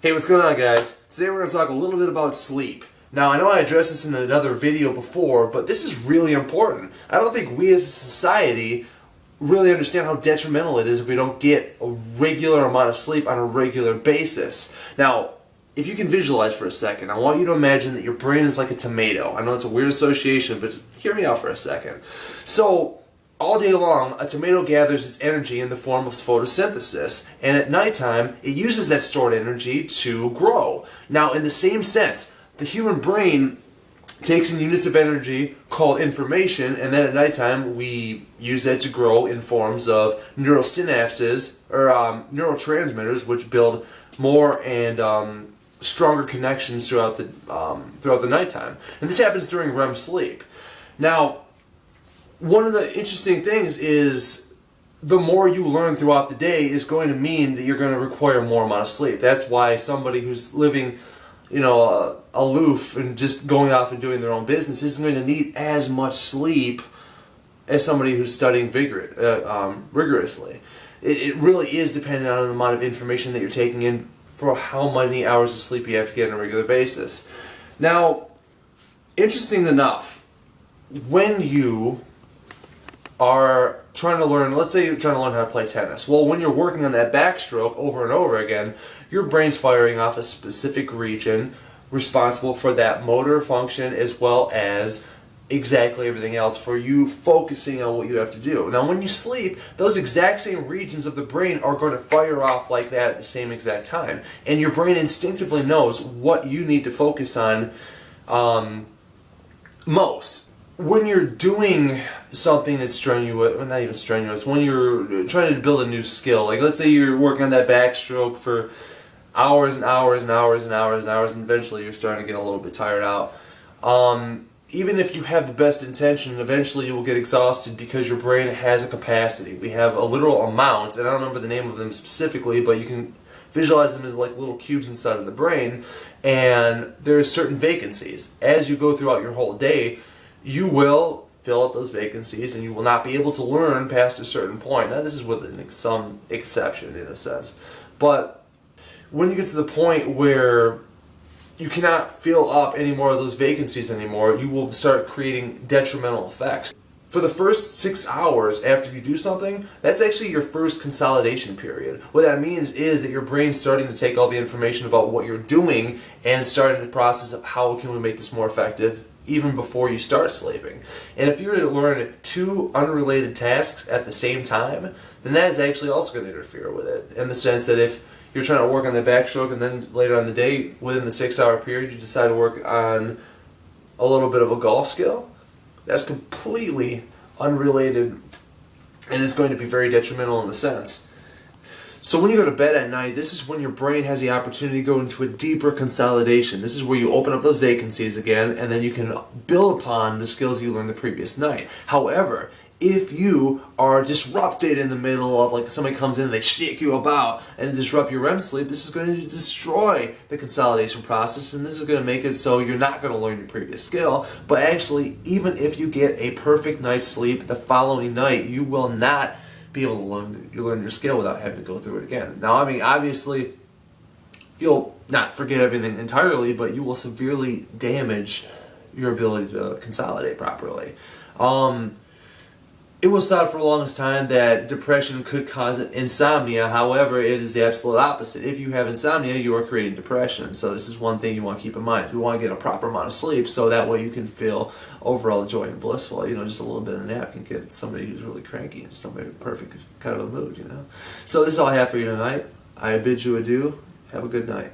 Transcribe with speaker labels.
Speaker 1: Hey, what's going on, guys? Today we're going to talk a little bit about sleep. Now, I know I addressed this in another video before, but this is really important. I don't think we as a society really understand how detrimental it is if we don't get a regular amount of sleep on a regular basis. Now, if you can visualize for a second, I want you to imagine that your brain is like a tomato. I know it's a weird association, but just hear me out for a second. So, all day long, a tomato gathers its energy in the form of photosynthesis, and at nighttime, it uses that stored energy to grow. Now, in the same sense, the human brain takes in units of energy called information, and then at nighttime, we use that to grow in forms of neurosynapses, or neurotransmitters, which build more and stronger connections throughout the nighttime. And this happens during REM sleep. Now, one of the interesting things is the more you learn throughout the day is going to mean that you're going to require more amount of sleep. That's why somebody who's living, aloof and just going off and doing their own business isn't going to need as much sleep as somebody who's studying rigorously. It really is dependent on the amount of information that you're taking in for how many hours of sleep you have to get on a regular basis. Now, interesting enough, when you are trying to learn, let's say you're trying to learn how to play tennis. Well, when you're working on that backstroke over and over again, your brain's firing off a specific region responsible for that motor function as well as exactly everything else for you focusing on what you have to do. Now, when you sleep, those exact same regions of the brain are going to fire off like that at the same exact time. And your brain instinctively knows what you need to focus on most. When you're doing something that's strenuous, well, not even strenuous, when you're trying to build a new skill, like let's say you're working on that backstroke for hours and hours and hours and hours and hours, and eventually you're starting to get a little bit tired out. Even if you have the best intention, eventually you will get exhausted because your brain has a capacity. We have a literal amount, and I don't remember the name of them specifically, but you can visualize them as like little cubes inside of the brain, and there's certain vacancies. As you go throughout your whole day, you will fill up those vacancies and you will not be able to learn past a certain point. Now, this is with some exception in a sense. But when you get to the point where you cannot fill up any more of those vacancies anymore, you will start creating detrimental effects. For the first 6 hours after you do something, that's actually your first consolidation period. What that means is that your brain's starting to take all the information about what you're doing and starting the process of how can we make this more effective even before you start sleeping. And if you were to learn two unrelated tasks at the same time, then that is actually also going to interfere with it, in the sense that if you're trying to work on the backstroke and then later on in the day, within the 6 hour period, you decide to work on a little bit of a golf skill, that's completely unrelated and is going to be very detrimental in the sense. So when you go to bed at night, this is when your brain has the opportunity to go into a deeper consolidation. This is where you open up those vacancies again, and then you can build upon the skills you learned the previous night. However, if you are disrupted in the middle of, like, somebody comes in and they shake you about and disrupt your REM sleep, this is going to destroy the consolidation process, and this is going to make it so you're not going to learn your previous skill. But actually, even if you get a perfect night's sleep the following night, you will not be able to learn your skill without having to go through it again. Now, I mean, obviously, you'll not forget everything entirely, but you will severely damage your ability to consolidate properly. It was thought for the longest time that depression could cause insomnia. However, it is the absolute opposite. If you have insomnia, you are creating depression. So this is one thing you want to keep in mind. You want to get a proper amount of sleep so that way you can feel overall joy and blissful. Just a little bit of a nap can get somebody who's really cranky into somebody in perfect kind of a mood, So this is all I have for you tonight. I bid you adieu. Have a good night.